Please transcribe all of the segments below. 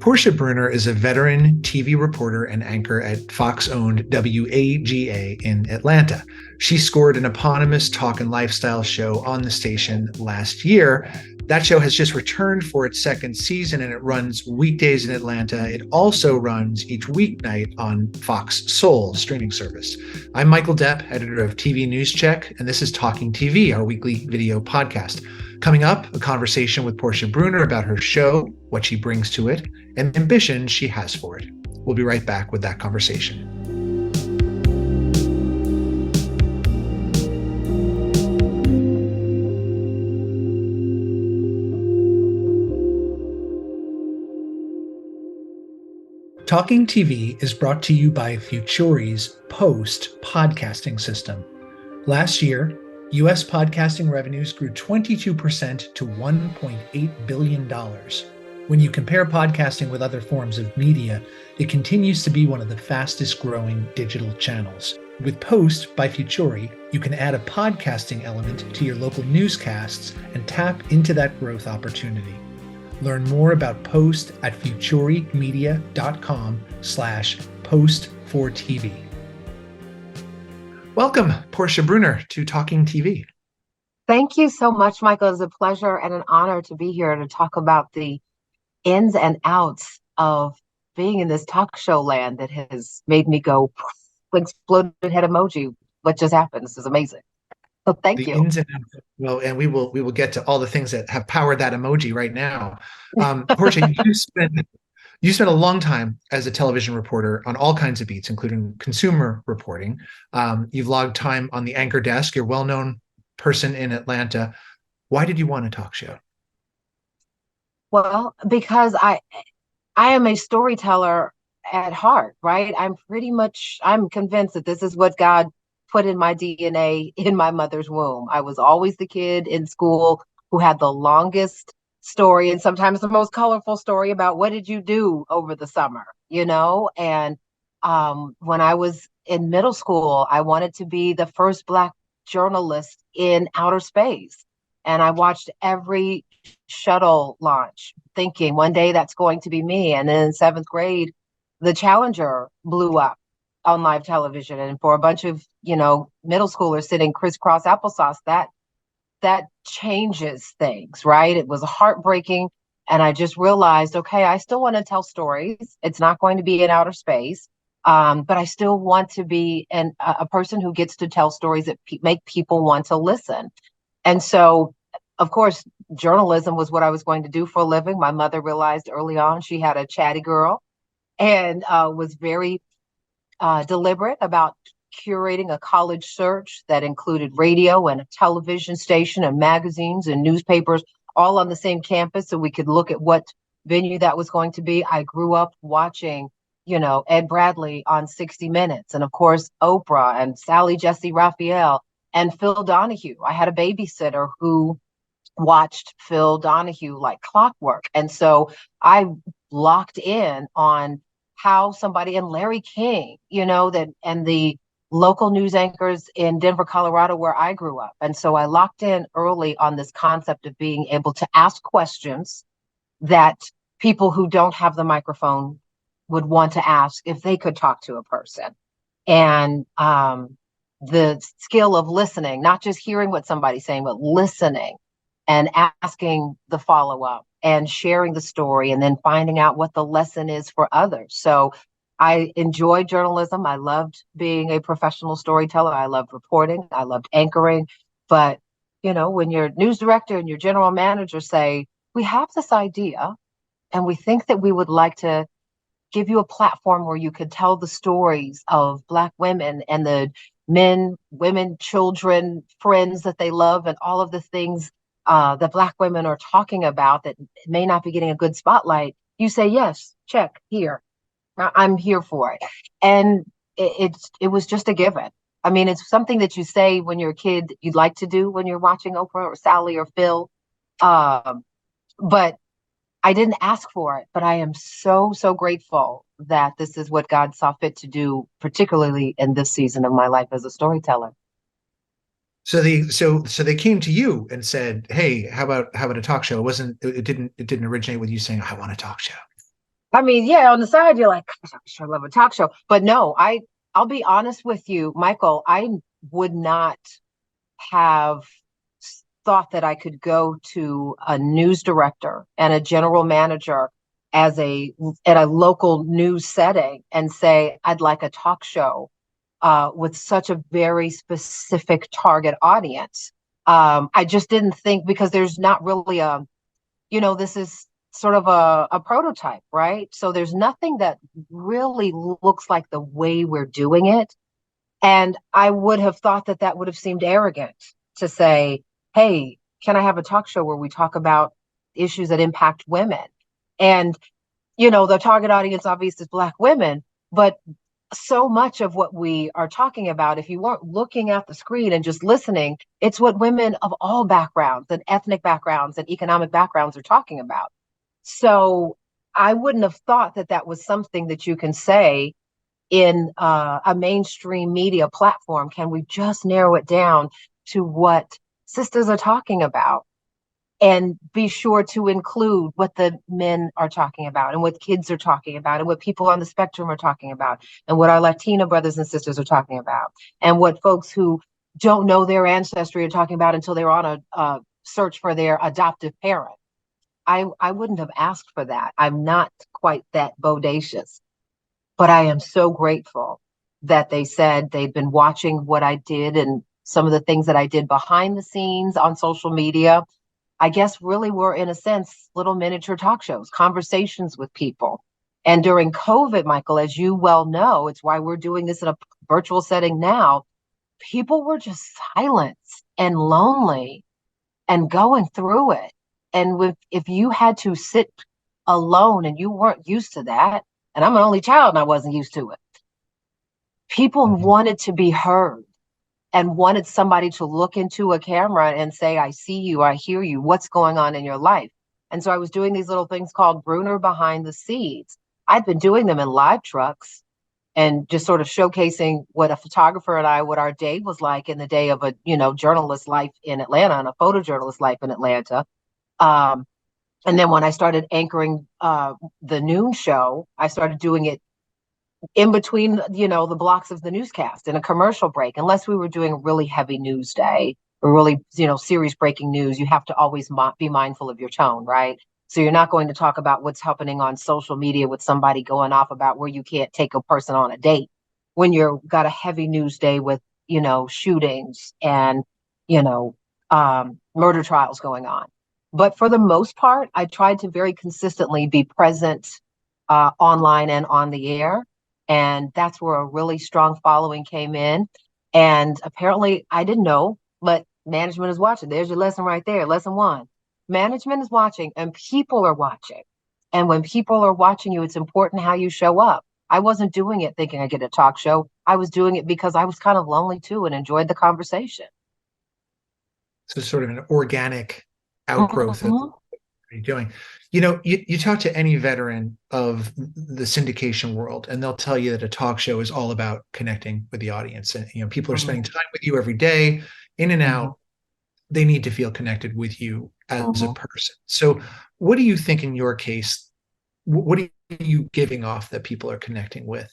Portia Bruner is a veteran TV reporter and anchor at Fox-owned WAGA in Atlanta. She scored an eponymous talk and lifestyle show on the station last year. That show has just returned for its second season, and it runs weekdays in Atlanta. It also runs each weeknight on Fox Soul streaming service. I'm Michael Depp, editor of TV News Check, and this is Talking TV, our weekly video podcast. Coming up, a conversation with Portia Bruner about her show, what she brings to it, and the ambition she has for it. We'll be right back with that conversation. Talking TV is brought to you by Futuri's Post podcasting system. Last year, U.S. podcasting revenues grew 22% to $1.8 billion. When you compare podcasting with other forms of media, it continues to be one of the fastest growing digital channels. With Post by Futuri, you can add a podcasting element to your local newscasts and tap into that growth opportunity. Learn more about Post at futurimedia.com/post4tv. Welcome, Portia Bruner, to Talking TV. Thank you so much, Michael. It's a pleasure and an honor to be here to talk about the ins and outs of being in this talk show land that has made me go exploded head emoji. What just happened? This is amazing. So thank you. Ins and outs. Well, and we will get to all the things that have powered that emoji right now. Portia, you spent a long time as a television reporter on all kinds of beats, including consumer reporting. You've logged time on the anchor desk. You're a well-known person in Atlanta. Why did you want a talk show? Well, because I am a storyteller at heart, right? I'm convinced that this is what God put in my DNA in my mother's womb. I was always the kid in school who had the longest story and sometimes the most colorful story about what did you do over the summer, And when I was in middle school, I wanted to be the first Black journalist in outer space. And I watched every shuttle launch thinking one day that's going to be me. And then in seventh grade, the Challenger blew up on live television. And for a bunch of, middle schoolers sitting crisscross applesauce, that changes things, right? It was heartbreaking. And I just realized, okay, I still want to tell stories. It's not going to be in outer space. But I still want to be a person who gets to tell stories that make people want to listen. And so, of course, journalism was what I was going to do for a living. My mother realized early on she had a chatty girl and was very deliberate about curating a college search that included radio and a television station and magazines and newspapers all on the same campus so we could look at what venue that was going to be. I grew up watching, Ed Bradley on 60 Minutes and, of course, Oprah and Sally Jesse Raphael and Phil Donahue. I had a babysitter who watched Phil Donahue like clockwork. And so I locked in on how somebody, and Larry King, and the local news anchors in Denver, Colorado, where I grew up. And so I locked in early on this concept of being able to ask questions that people who don't have the microphone would want to ask if they could talk to a person. And the skill of listening, not just hearing what somebody's saying, but listening and asking the follow-up and sharing the story and then finding out what the lesson is for others. So I enjoyed journalism. I loved being a professional storyteller. I loved reporting. I loved anchoring. But, when your news director and your general manager say, we have this idea and we think that we would like to give you a platform where you could tell the stories of Black women and the men, women, children, friends that they love and all of the things that Black women are talking about that may not be getting a good spotlight. You say, yes, check, here. I'm here for it. And it was just a given. I mean, it's something that you say when you're a kid, you'd like to do when you're watching Oprah or Sally or Phil. But I didn't ask for it, but I am so, so grateful that this is what God saw fit to do, particularly in this season of my life as a storyteller. So they came to you and said, "Hey, how about a talk show?" It didn't originate with you saying, "I want a talk show." I mean, yeah, on the side, you're like, gosh, I sure love a talk show. But no, I'll be honest with you, Michael, I would not have thought that I could go to a news director and a general manager as at a local news setting and say, I'd like a talk show with such a very specific target audience. I just didn't think, because there's not really this is sort of a prototype, right? So there's nothing that really looks like the way we're doing it. And I would have thought that that would have seemed arrogant to say, hey, can I have a talk show where we talk about issues that impact women? And, the target audience obviously is Black women, but so much of what we are talking about, if you weren't looking at the screen and just listening, it's what women of all backgrounds and ethnic backgrounds and economic backgrounds are talking about. So I wouldn't have thought that that was something that you can say in a mainstream media platform. Can we just narrow it down to what sisters are talking about and be sure to include what the men are talking about and what kids are talking about and what people on the spectrum are talking about and what our Latina brothers and sisters are talking about and what folks who don't know their ancestry are talking about until they're on a search for their adoptive parent. I wouldn't have asked for that. I'm not quite that bodacious. But I am so grateful that they said they'd been watching what I did and some of the things that I did behind the scenes on social media. I guess really were, in a sense, little miniature talk shows, conversations with people. And during COVID, Michael, as you well know, it's why we're doing this in a virtual setting now. People were just silent and lonely and going through it. And if you had to sit alone and you weren't used to that, and I'm an only child and I wasn't used to it, people wanted to be heard and wanted somebody to look into a camera and say, I see you, I hear you, what's going on in your life? And so I was doing these little things called Bruner behind the scenes. I'd been doing them in live trucks and just sort of showcasing what a photographer and I, what our day was like in the day of a, journalist life in Atlanta and a photojournalist life in Atlanta. And then when I started anchoring the noon show, I started doing it in between, the blocks of the newscast in a commercial break, unless we were doing a really heavy news day or really, serious breaking news. You have to always be mindful of your tone, right? So you're not going to talk about what's happening on social media with somebody going off about where you can't take a person on a date when you've got a heavy news day with, shootings and, murder trials going on. But for the most part, I tried to very consistently be present online and on the air. And that's where a really strong following came in. And apparently, I didn't know, but management is watching. There's your lesson right there. Lesson one. Management is watching and people are watching. And when people are watching you, it's important how you show up. I wasn't doing it thinking I get a talk show. I was doing it because I was kind of lonely too and enjoyed the conversation. So sort of an organic outgrowth of Mhm. what you're doing. You talk to any veteran of the syndication world, and they'll tell you that a talk show is all about connecting with the audience. And people are spending time with you every day, in and out. They need to feel connected with you as a person. So, what do you think in your case? What are you giving off that people are connecting with?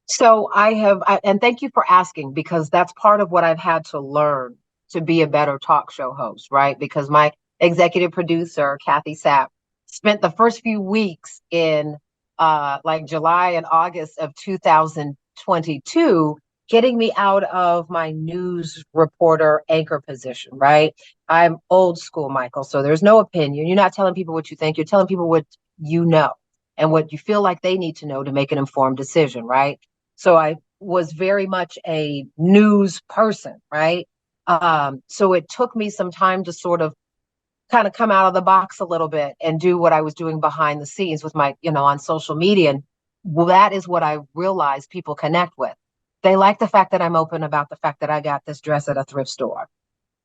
So and thank you for asking, because that's part of what I've had to learn to be a better talk show host, right? Because my executive producer, Kathy Sapp, spent the first few weeks in like July and August of 2022 getting me out of my news reporter anchor position, right? I'm old school, Michael. So there's no opinion. You're not telling people what you think, you're telling people what you know and what you feel like they need to know to make an informed decision, right? So I was very much a news person, right? So it took me some time to sort of kind of come out of the box a little bit and do what I was doing behind the scenes with my, on social media. And that is what I realized people connect with. They like the fact that I'm open about the fact that I got this dress at a thrift store.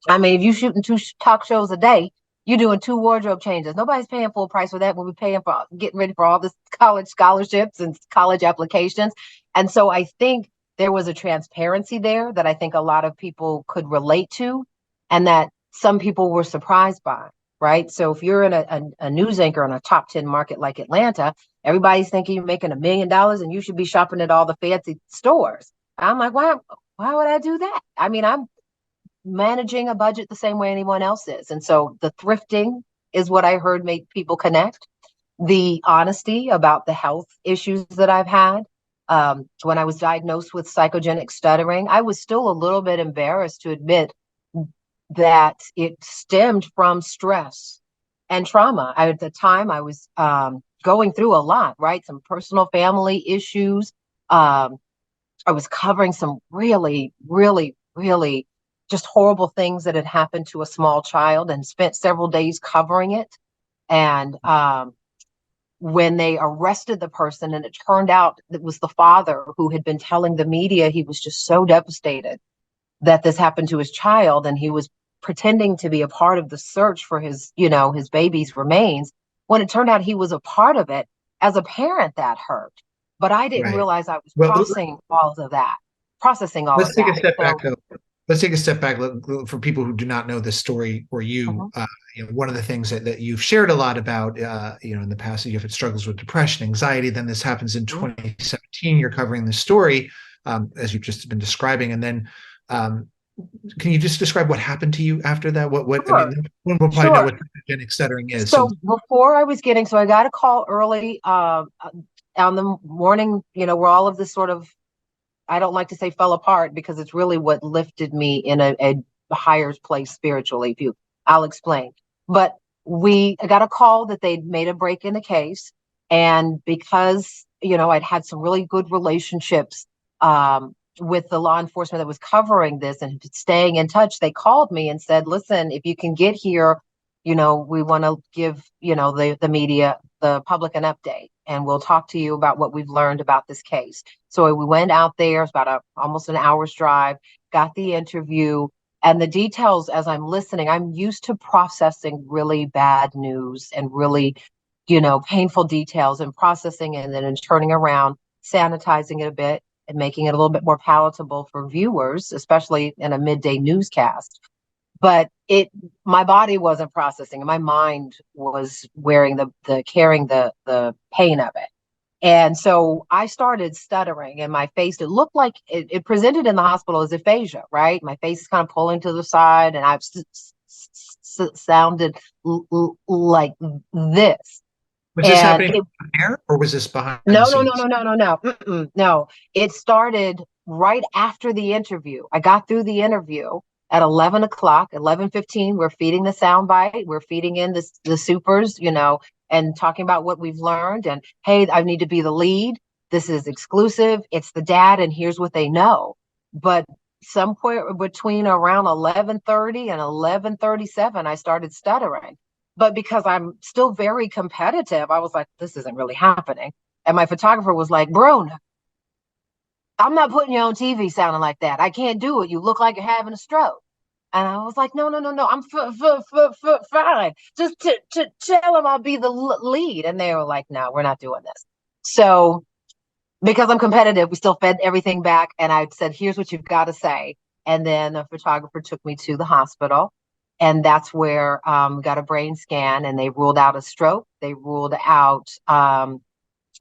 I mean, if you shooting two talk shows a day, you're doing two wardrobe changes. Nobody's paying full price for that when we're paying for getting ready for all this college scholarships and college applications. And so I think there was a transparency there that I think a lot of people could relate to and that some people were surprised by. right? So if you're in a news anchor in a top 10 market like Atlanta, everybody's thinking you're making $1 million and you should be shopping at all the fancy stores. I'm like, why would I do that? I mean, I'm managing a budget the same way anyone else is. And so the thrifting is what I heard made people connect. The honesty about the health issues that I've had. When I was diagnosed with psychogenic stuttering, I was still a little bit embarrassed to admit that it stemmed from stress and trauma. At the time, I was going through a lot, right? Some personal family issues. I was covering some really, really, really just horrible things that had happened to a small child and spent several days covering it. And when they arrested the person, and it turned out it was the father who had been telling the media he was just so devastated that this happened to his child, and he was pretending to be a part of the search for his, his baby's remains. When it turned out he was a part of it, as a parent, that hurt. But I didn't Right. realize I was Well, processing all let's of take a that. step back, So, though. Let's take a step back for people who do not know the story or you. mhm, One of the things that you've shared a lot about, in the past, you've had struggles with depression, anxiety. Then this happens in mhm. 2017. You're covering the story, as you've just been describing, and then um, can you just describe what happened to you after that? I mean, Sure, one will probably know sure. what psychogenic stuttering is. So, So before so I got a call early on the morning, where all of this sort of, I don't like to say fell apart because it's really what lifted me in a higher place spiritually. I'll explain. But I got a call that they'd made a break in the case. And because, I'd had some really good relationships with the law enforcement that was covering this and staying in touch, they called me and said, listen, if you can get here, we want to give, the media, the public, an update, and we'll talk to you about what we've learned about this case. So we went out there. It's about almost an hour's drive, got the interview, and the details. As I'm listening, I'm used to processing really bad news and really, painful details, and processing it and then turning around, sanitizing it a bit and making it a little bit more palatable for viewers, especially in a midday newscast. But my body wasn't processing, and my mind was wearing the carrying the pain of it. And so I started stuttering, and my face, it looked like it presented in the hospital as aphasia, right? My face is kind of pulling to the side, and I've sounded like this. was this And happening on air or was this behind the no, no, no, no, scenes? no, no, no. No, it started right after the interview. I got through the interview at 11 o'clock, 11:15. We're feeding the soundbite. We're feeding in the supers, and talking about what we've learned. And hey, I need to be the lead. This is exclusive. It's the dad, and here's what they know. But somewhere between around 11:30 and 11:37, I started stuttering. But because I'm still very competitive, I was like, this isn't really happening. And my photographer was like, Bruner, I'm not putting you on TV sounding like that. I can't do it. You look like you're having a stroke. And I was like, no, no, no, no. I'm fine. Just to tell them I'll be the lead. And they were like, no, we're not doing this. So because I'm competitive, we still fed everything back. And I said, here's what you've got to say. And then the photographer took me to the hospital. And that's where we got a brain scan, and they ruled out a stroke. They ruled out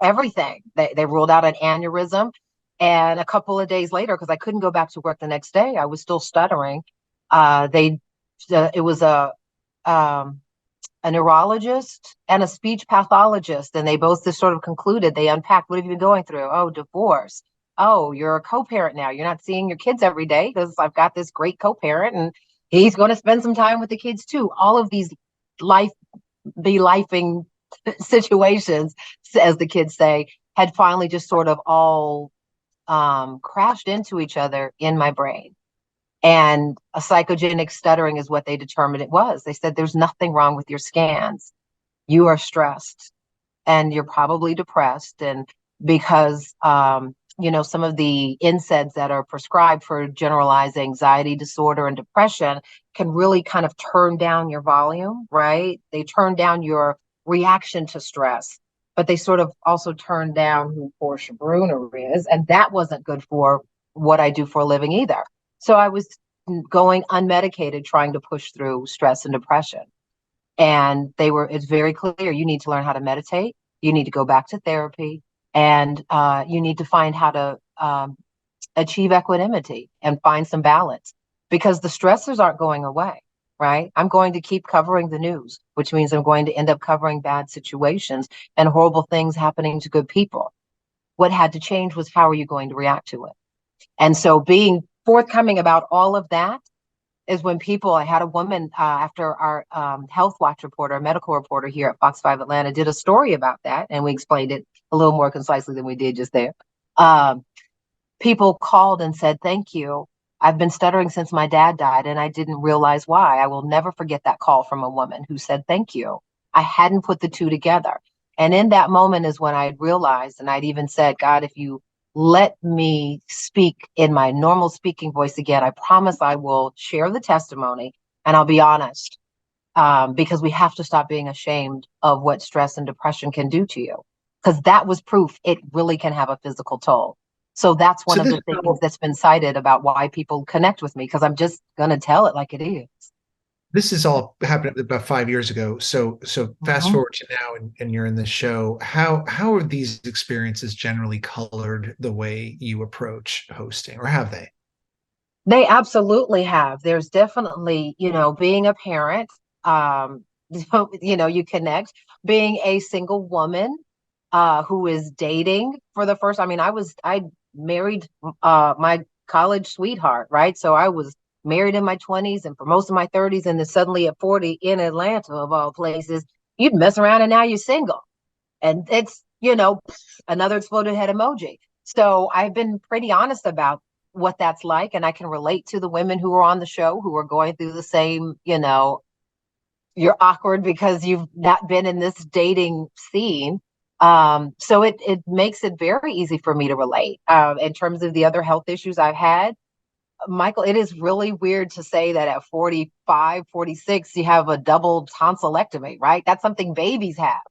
everything. They ruled out an aneurysm. And a couple of days later, because I couldn't go back to work the next day, I was still stuttering. It was a neurologist and a speech pathologist, and they both just sort of concluded. They unpacked, what have you been going through? Oh, divorce. Oh, you're a co-parent now. You're not seeing your kids every day because I've got this great co-parent, and he's going to spend some time with the kids too. All of these life be lifing situations, as the kids say, had finally just sort of all crashed into each other in my brain. And a psychogenic stuttering is what they determined it was. They said, there's nothing wrong with your scans. You are stressed and you're probably depressed. And because, some of the NSAIDs that are prescribed for generalized anxiety disorder and depression can really kind of turn down your volume, right? They turn down your reaction to stress, but they sort of also turn down who Portia Bruner is. And that wasn't good for what I do for a living either. So I was going unmedicated, trying to push through stress and depression. And it's very clear, you need to learn how to meditate, you need to go back to therapy, and you need to find how to achieve equanimity and find some balance, because the stressors aren't going away, right? I'm going to keep covering the news, which means I'm going to end up covering bad situations and horrible things happening to good people. What had to change was, how are you going to react to it? And so being forthcoming about all of that is when I had a woman after our health watch reporter, medical reporter here at Fox 5 Atlanta did a story about that, and we explained it a little more concisely than we did just there. People called and said, thank you. I've been stuttering since my dad died, and I didn't realize why. I will never forget that call from a woman who said, thank you. I hadn't put the two together. And in that moment is when I realized, and I'd even said, God, if you let me speak in my normal speaking voice again, I promise I will share the testimony and I'll be honest, because we have to stop being ashamed of what stress and depression can do to you, because that was proof it really can have a physical toll. So that's one So of the things that's been cited about why people connect with me, because I'm just going to tell it like it is. this is all happened about 5 years ago. So fast Mhm. forward to now, and you're in this show. How are these experiences generally colored the way you approach hosting, or have they? They absolutely have. There's definitely, being a parent, um, you connect. Being a single woman who is dating for the first, I married my college sweetheart, right? So I was married in my 20s and for most of my 30s, and then suddenly at 40 in Atlanta, of all places, you'd mess around and now you're single. And it's, another exploded head emoji. So I've been pretty honest about what that's like. And I can relate to the women who are on the show who are going through the same, you're awkward because you've not been in this dating scene. So it makes it very easy for me to relate. In terms of the other health issues I've had, Michael, it is really weird to say that at 45, 46, you have a double tonsillectomy, right? That's something babies have.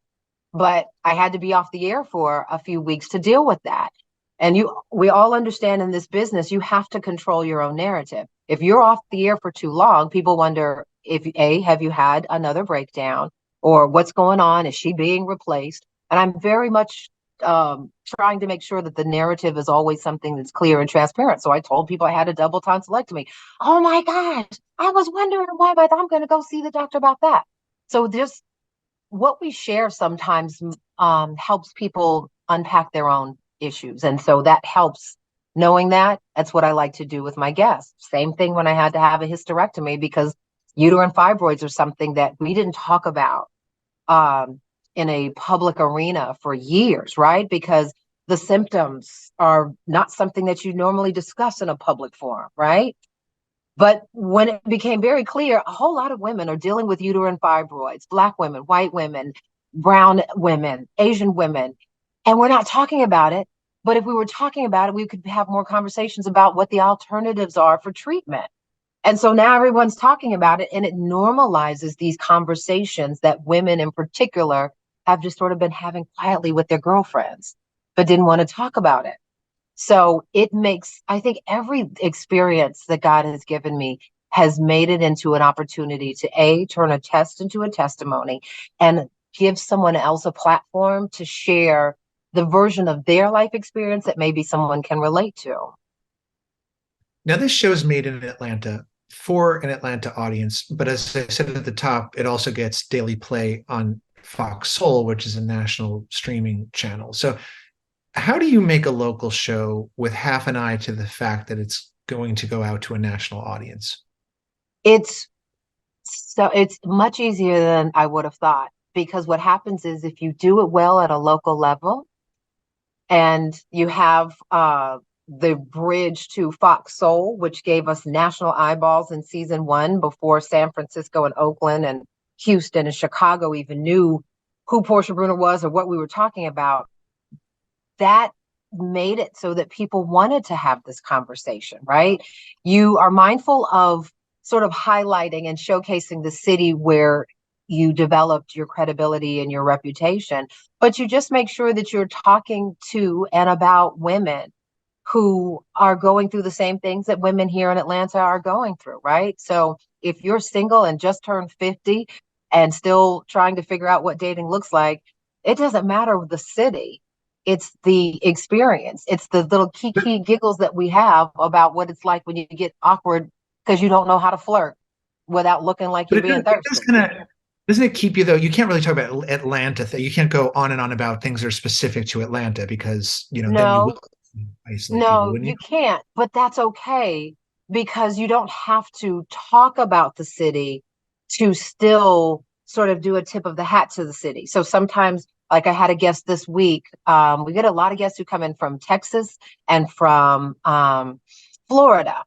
But I had to be off the air for a few weeks to deal with that. And we all understand in this business, you have to control your own narrative. If you're off the air for too long, people wonder if have you had another breakdown, or what's going on? Is she being replaced? And I'm very much trying to make sure that the narrative is always something that's clear and transparent. So I told people I had a double tonsillectomy. Oh my gosh, I was wondering why, but I'm going to go see the doctor about that. So just what we share sometimes helps people unpack their own issues. And so that helps, knowing that. That's what I like to do with my guests. Same thing when I had to have a hysterectomy, because uterine fibroids are something that we didn't talk about um, in a public arena for years, right? Because the symptoms are not something that you normally discuss in a public forum, right? But when it became very clear, a whole lot of women are dealing with uterine fibroids, Black women, white women, brown women, Asian women, and we're not talking about it. But if we were talking about it, we could have more conversations about what the alternatives are for treatment. And so now everyone's talking about it, and it normalizes these conversations that women in particular have just sort of been having quietly with their girlfriends, but didn't want to talk about it. So it makes, I think every experience that God has given me has made it into an opportunity to turn a test into a testimony, and give someone else a platform to share the version of their life experience that maybe someone can relate to. Now, this show's made in Atlanta for an Atlanta audience, but as I said at the top, it also gets daily play on Fox Soul, which is a national streaming channel. So how do you make a local show with half an eye to the fact that it's going to go out to a national audience? It's it's much easier than I would have thought, because what happens is, if you do it well at a local level and you have the bridge to Fox Soul, which gave us national eyeballs in season 1 before San Francisco and Oakland and Houston and Chicago even knew who Portia Bruner was or what we were talking about, that made it so that people wanted to have this conversation, right? You are mindful of sort of highlighting and showcasing the city where you developed your credibility and your reputation, but you just make sure that you're talking to and about women who are going through the same things that women here in Atlanta are going through, right? So if you're single and just turned 50 and still trying to figure out what dating looks like, it doesn't matter the city. It's the experience. It's the little kiki giggles that we have about what it's like when you get awkward because you don't know how to flirt without looking like But you're being thirsty. doesn't it keep you though? You can't really talk about Atlanta. You can't go on and on about things that are specific to Atlanta because, then you No, will isolate people, no, wouldn't you? you can't, but that's okay because you don't have to talk about the city to still sort of do a tip of the hat to the city. So sometimes, like I had a guest this week, we get a lot of guests who come in from Texas and from Florida.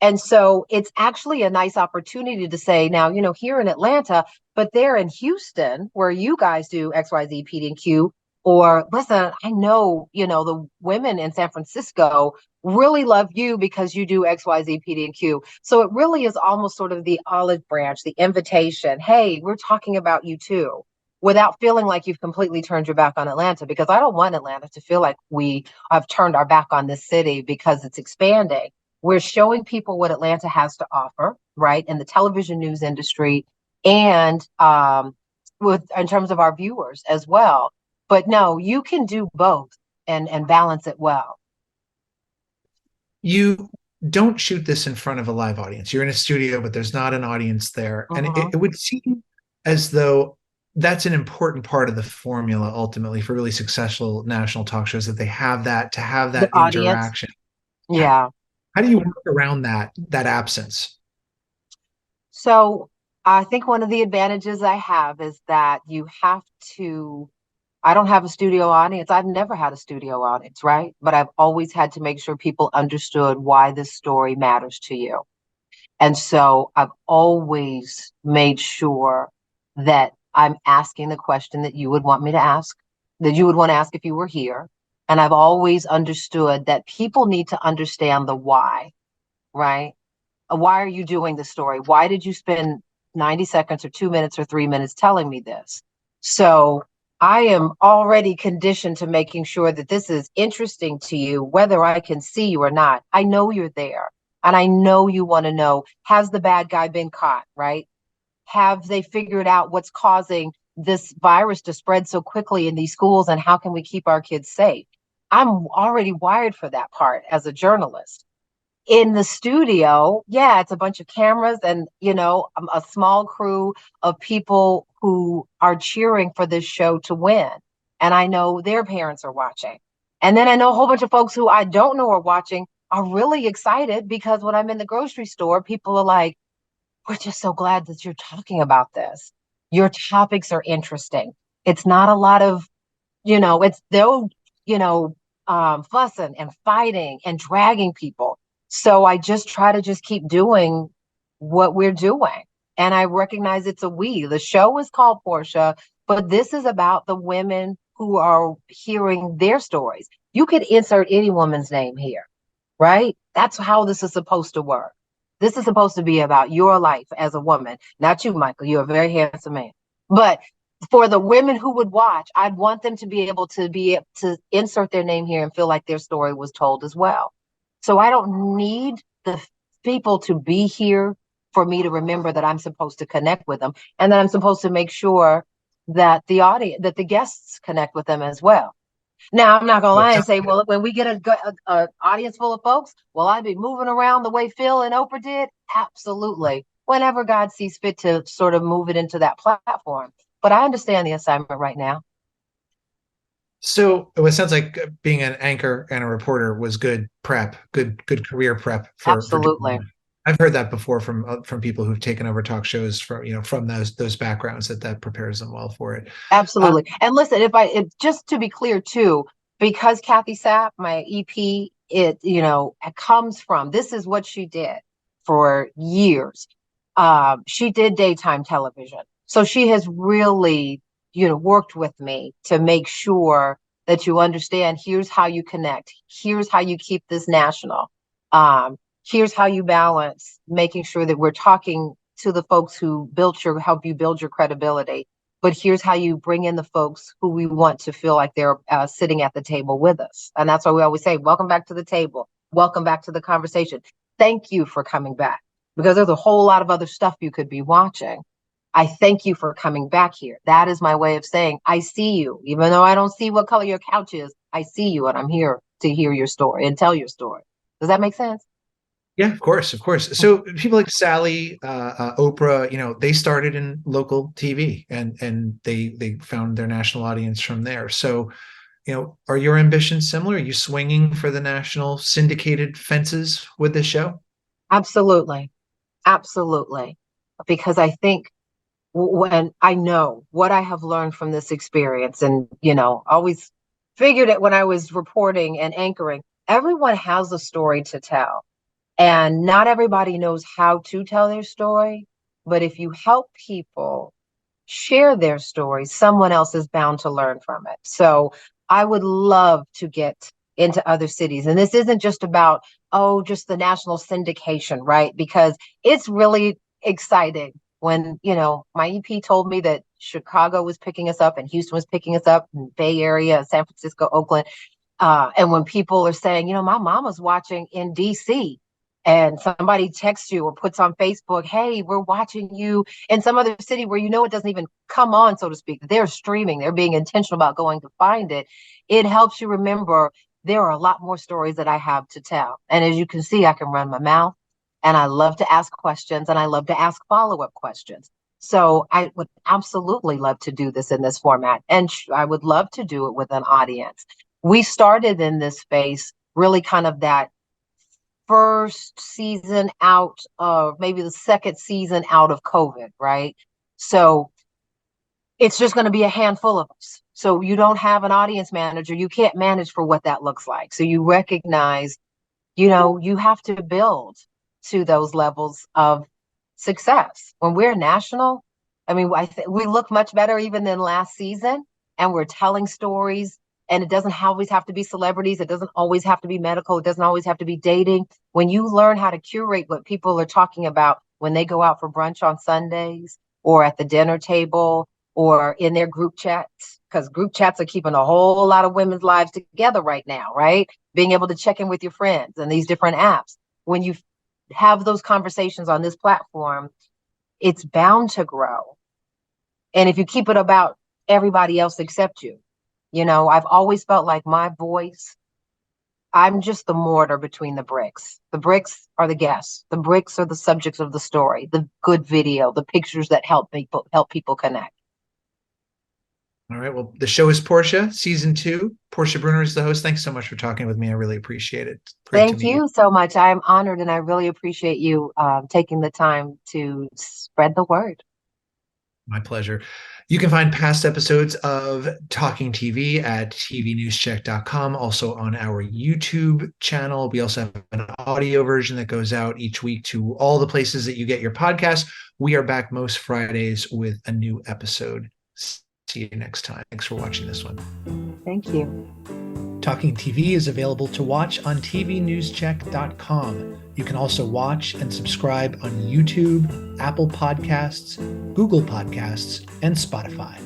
And so it's actually a nice opportunity to say, now, here in Atlanta, but there in Houston, where you guys do XYZ, PD&Q, or listen, I know, the women in San Francisco really love you because you do XYZ, PD&Q. So it really is almost sort of the olive branch, the invitation. Hey, we're talking about you too, without feeling like you've completely turned your back on Atlanta, because I don't want Atlanta to feel like we have turned our back on this city because it's expanding. We're showing people what Atlanta has to offer, right, in the television news industry and in terms of our viewers as well. But no, you can do both and balance it well. You don't shoot this in front of a live audience. You're in a studio, but there's not an audience there. And Mm-hmm. it would seem as though that's an important part of the formula ultimately for really successful national talk shows, that they have to have The that audience, interaction. yeah. How do you work around that absence? So I think one of the advantages I have is that I don't have a studio audience. I've never had a studio audience, right? But I've always had to make sure people understood why this story matters to you. And so I've always made sure that I'm asking the question that you would want me to ask, that you would want to ask if you were here. And I've always understood that people need to understand the why, right? Why are you doing the story? Why did you spend 90 seconds or 2 minutes or 3 minutes telling me this? So I am already conditioned to making sure that this is interesting to you, whether I can see you or not. I know you're there. And I know you want to know, has the bad guy been caught, right? Have they figured out what's causing this virus to spread so quickly in these schools, and how can we keep our kids safe? I'm already wired for that part as a journalist. In the studio, yeah, it's a bunch of cameras and, a small crew of people who are cheering for this show to win. And I know their parents are watching. And then I know a whole bunch of folks who I don't know are watching are really excited because when I'm in the grocery store, people are like, we're just so glad that you're talking about this. Your topics are interesting. It's not a lot of, it's they'll, fussing and fighting and dragging people. So I just try to just keep doing what we're doing. And I recognize it's a we. The show is called Portia, but this is about the women who are hearing their stories. You could insert any woman's name here, right? That's how this is supposed to work. This is supposed to be about your life as a woman, not you, Michael. You're a very handsome man. But for the women who would watch, I'd want them to be able to insert their name here and feel like their story was told as well. So I don't need the people to be here for me to remember that I'm supposed to connect with them, and that I'm supposed to make sure that the guests connect with them as well. Now, I'm not gonna lie and say, well, when we get a audience full of folks, will I be moving around the way Phil and Oprah did? Absolutely. Whenever God sees fit to sort of move it into that platform. But I understand the assignment right now. So it sounds like being an anchor and a reporter was good prep, good career prep for doing Absolutely. that. I've heard that before from people who've taken over talk shows from those backgrounds, that prepares them well for it. Absolutely. And listen, just to be clear too, because Kathy Sapp, my EP, it comes from, this is what she did for years. She did daytime television. So she has really, worked with me to make sure that you understand, here's how you connect. Here's how you keep this national. Here's how you balance making sure that we're talking to the folks who help you build your credibility. But here's how you bring in the folks who we want to feel like they're sitting at the table with us. And that's why we always say, welcome back to the table. Welcome back to the conversation. Thank you for coming back, because there's a whole lot of other stuff you could be watching. I thank you for coming back here. That is my way of saying, I see you. Even though I don't see what color your couch is, I see you and I'm here to hear your story and tell your story. Does that make sense? Yeah, of course, of course. So people like Sally, Oprah, they started in local TV and they found their national audience from there. So, are your ambitions similar? Are you swinging for the national syndicated fences with this show? Absolutely. Absolutely. Because I think when I know what I have learned from this experience, and, always figured it when I was reporting and anchoring, everyone has a story to tell. And not everybody knows how to tell their story. But if you help people share their story, someone else is bound to learn from it. So I would love to get into other cities. And this isn't just about, just the national syndication, right? Because it's really exciting when, my EP told me that Chicago was picking us up and Houston was picking us up, and Bay Area, San Francisco, Oakland. And when people are saying, my mama's watching in DC, and somebody texts you or puts on Facebook, hey, we're watching you in some other city where it doesn't even come on, so to speak. They're streaming, they're being intentional about going to find it. It helps you remember there are a lot more stories that I have to tell. And as you can see, I can run my mouth and I love to ask questions and I love to ask follow-up questions. So I would absolutely love to do this in this format. And I would love to do it with an audience. We started in this space really kind of that first season out of maybe the second season out of COVID, right? So it's just going to be a handful of us. So you don't have an audience manager. You can't manage for what that looks like. So you recognize, you have to build to those levels of success. When we're national, I mean, we look much better even than last season, and we're telling stories. And it doesn't always have to be celebrities. It doesn't always have to be medical. It doesn't always have to be dating. When you learn how to curate what people are talking about when they go out for brunch on Sundays or at the dinner table or in their group chats, because group chats are keeping a whole lot of women's lives together right now, right? Being able to check in with your friends and these different apps. When you have those conversations on this platform, it's bound to grow. And if you keep it about everybody else except you, I've always felt like my voice, I'm just the mortar between the bricks. The bricks are the guests. The bricks are the subjects of the story, the good video, the pictures that help people connect. All right. Well, the show is Portia, season 2. Portia Bruner is the host. Thanks so much for talking with me. I really appreciate it. Great to Thank meet you. you so much. I'm honored and I really appreciate you taking the time to spread the word. My pleasure. You can find past episodes of Talking TV at tvnewscheck.com, also on our YouTube channel. We also have an audio version that goes out each week to all the places that you get your podcast. We are back most Fridays with a new episode. See you next time. Thanks for watching this one. Thank you. Talking TV is available to watch on tvnewscheck.com. You can also watch and subscribe on YouTube, Apple Podcasts, Google Podcasts, and Spotify.